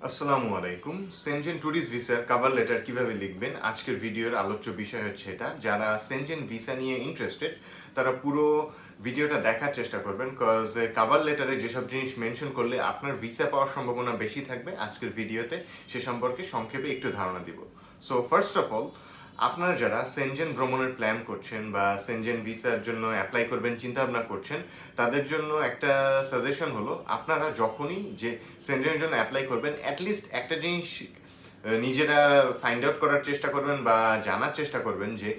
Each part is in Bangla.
আসসালামু আলাইকুম। সেনজেন ট্যুরিস্ট ভিসার কভার লেটার কিভাবে লিখবেন, আজকের ভিডিওর আলোচ্য বিষয় হচ্ছে এটা। যারা সেনজেন ভিসা নিয়ে ইন্টারেস্টেড তারা পুরো ভিডিওটা দেখার চেষ্টা করবেন, কজ কভার লেটারে যেসব জিনিস মেনশন করলে আপনার ভিসা পাওয়ার সম্ভাবনা বেশি থাকবে, আজকের ভিডিওতে সে সম্পর্কে সংক্ষেপে একটু ধারণা দিব। সো ফার্স্ট অফ অল, আপনারা যারা সেনজেন ভ্রমণের প্ল্যান করছেন বা সেনজেন ভিসার জন্য অ্যাপ্লাই করবেন চিন্তা ভাবনা করছেন, তাদের জন্য একটা সাজেশন হলো, আপনারা যখনই যে সেনজেনের জন্য অ্যাপ্লাই করবেন অ্যাটলিস্ট একটা জিনিস নিজেরা ফাইন্ড আউট করার চেষ্টা করবেন বা জানার চেষ্টা করবেন যে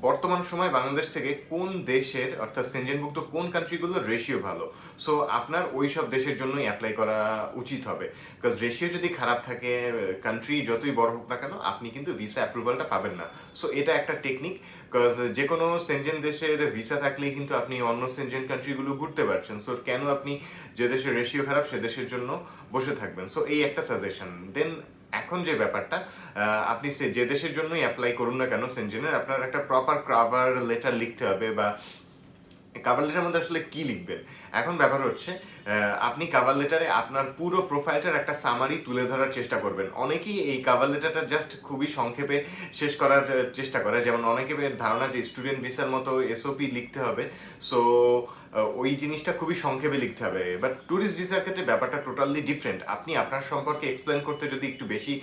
বর্তমান সময় বাংলাদেশ থেকে কোন দেশের অর্থাৎ সেনজেনভুক্ত কোন কান্ট্রিগুলোর রেশিও ভালো। সো আপনার ওই সব দেশের জন্যই অ্যাপ্লাই করা উচিত হবে, বিকজ রেশিও যদি খারাপ থাকে, কান্ট্রি যতই বড় হোক না কেন, আপনি কিন্তু ভিসা অ্যাপ্রুভালটা পাবেন না। সো এটা একটা টেকনিক, বিকজ যে কোনো সেনজেন দেশের ভিসা থাকলেই কিন্তু আপনি অন্য সেনজেন কান্ট্রিগুলো ঘুরতে পারছেন। সো কেন আপনি যে দেশের রেশিও খারাপ সে দেশের জন্য বসে থাকবেন? সো এই একটা সাজেশন। দেন এখন যে ব্যাপারটা, আপনি যে দেশের জন্যই অ্যাপ্লাই করুন না কেন সেনজেনের, আপনার একটা প্রপার কভার লেটার লিখতে হবে। বা কভার লেটারের মধ্যে আসলে কি লিখবেন, এখন ব্যাপার হচ্ছে আপনি কভার লেটারে আপনার পুরো প্রোফাইলটার একটা সামারি তুলে ধরার চেষ্টা করবেন। অনেকেই এই কভার লেটারটা জাস্ট খুবই সংক্ষেপে শেষ করার চেষ্টা করে, যেমন অনেকে ধারণা যে স্টুডেন্ট ভিসার মতো এসওপি লিখতে হবে। সো ওই জিনিসটা খুবই সংক্ষেপে লিখতে হবে, বাট ট্যুরিস্ট ভিসার ক্ষেত্রে ব্যাপারটা টোটালি ডিফারেন্ট। আপনি আপনার সম্পর্কে এক্সপ্লেন করতে যদি একটু বেশি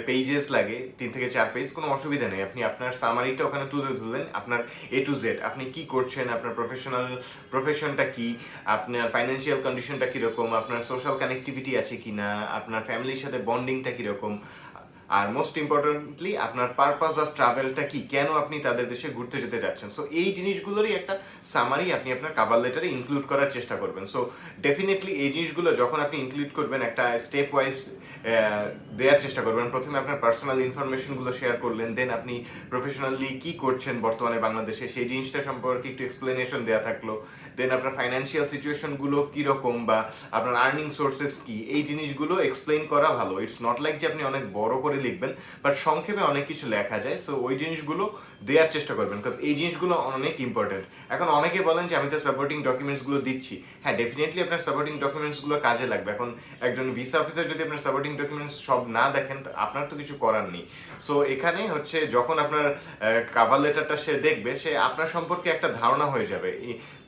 পেজেস লাগে, 3 থেকে 4 পেজ, কোনো অসুবিধা নেই। আপনি আপনার সামারিটা ওখানে তুলে ধরলেন, আপনার A to Z, আপনি কি করছেন, আপনার প্রফেশনটা কি, আপনার ফাইন্যান্সিয়াল কন্ডিশনটা কীরকম, আপনার সোশ্যাল কানেক্টিভিটি আছে কি না, আপনার ফ্যামিলির সাথে বন্ডিংটা কীরকম, আর মোস্ট ইম্পর্টেন্টলি আপনার পারপাস অফ ট্রাভেলটা কি, কেন আপনি তাদের দেশে ঘুরতে যেতে যাচ্ছেন। সো এই জিনিসগুলোরই একটা সামারি আপনি আপনার কভার লেটারে ইনক্লুড করার চেষ্টা করবেন। সো ডেফিনেটলি এই জিনিসগুলো যখন আপনি ইনক্লুড করবেন, একটা স্টেপ ওয়াইজ দেওয়ার চেষ্টা করবেন। প্রথমে আপনার পার্সোনাল ইনফরমেশনগুলো শেয়ার করলেন, দেন আপনি প্রফেশনালি কি করছেন বর্তমানে বাংলাদেশে সেই জিনিসটা সম্পর্কে একটু এক্সপ্লেনেশন দেওয়া থাকলো, দেন আপনার ফাইন্যান্সিয়াল সিচুয়েশনগুলো কীরকম বা আপনার আর্নিং সোর্সেস কি, এই জিনিসগুলো এক্সপ্লেন করা ভালো। ইটস নট লাইক যে আপনি অনেক বড় করে লিখবেন, বাট সংক্ষেপে অনেক কিছু লেখা যায়। সো ওই জিনিসগুলো দেওয়ার চেষ্টা করবেন, বিকজ এই জিনিসগুলো অনেক ইম্পর্টেন্ট। এখন অনেকে বলেন যে আমি তো সাপোর্টিং ডকুমেন্টসগুলো দিচ্ছি। হ্যাঁ, ডেফিনেটলি আপনার সাপোর্টিং ডকুমেন্টসগুলো কাজে লাগবে। এখন একজন ভিসা অফিসার যদি আপনার সাপোর্টিং ডকুমেন্টস সব না দেখেন, আপনার তো কিছু করার নেই। সো এখানে হচ্ছে যখন আপনার কভার লেটারটা সে দেখবে, সে আপনার সম্পর্কে একটা ধারণা হয়ে যাবে।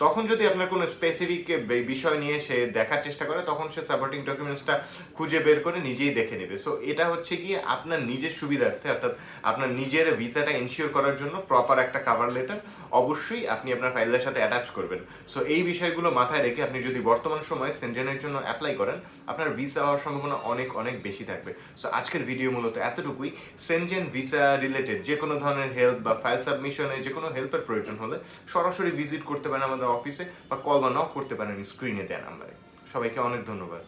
তখন যদি আপনার কোনো স্পেসিফিক বিষয় নিয়ে সে দেখার চেষ্টা করে, তখন সে সাপোর্টিং ডকুমেন্টসটা খুঁজে বের করে নিজেই দেখে নেবে। সো এটা হচ্ছে গিয়ে আপনার নিজের সুবিধার্থে, অর্থাৎ আপনার নিজের ভিসাটা এনশিওর করার জন্য প্রপার একটা কভার লেটার অবশ্যই আপনি আপনার ফাইলের সাথে অ্যাটাচ করবেন। সো এই বিষয়গুলো মাথায় রেখে আপনি যদি বর্তমান সময়ে সেনজেনের জন্য অ্যাপ্লাই করেন, আপনার ভিসা হওয়ার সম্ভাবনা অনেক অনেক বেশি থাকবে। সো আজকের ভিডিও মূলত এতটুকুই। সেনজেন ভিসা রিলেটেড যে কোনো ধরনের হেল্প বা ফাইল সাবমিশনে যে কোনো হেল্পের প্রয়োজন হলে সরাসরি ভিজিট করতে পারেন আমাদের অফিসে, বা কল বা নক করতে পারেন স্ক্রিনে দেওয়া নাম্বারে। সবাইকে অনেক ধন্যবাদ।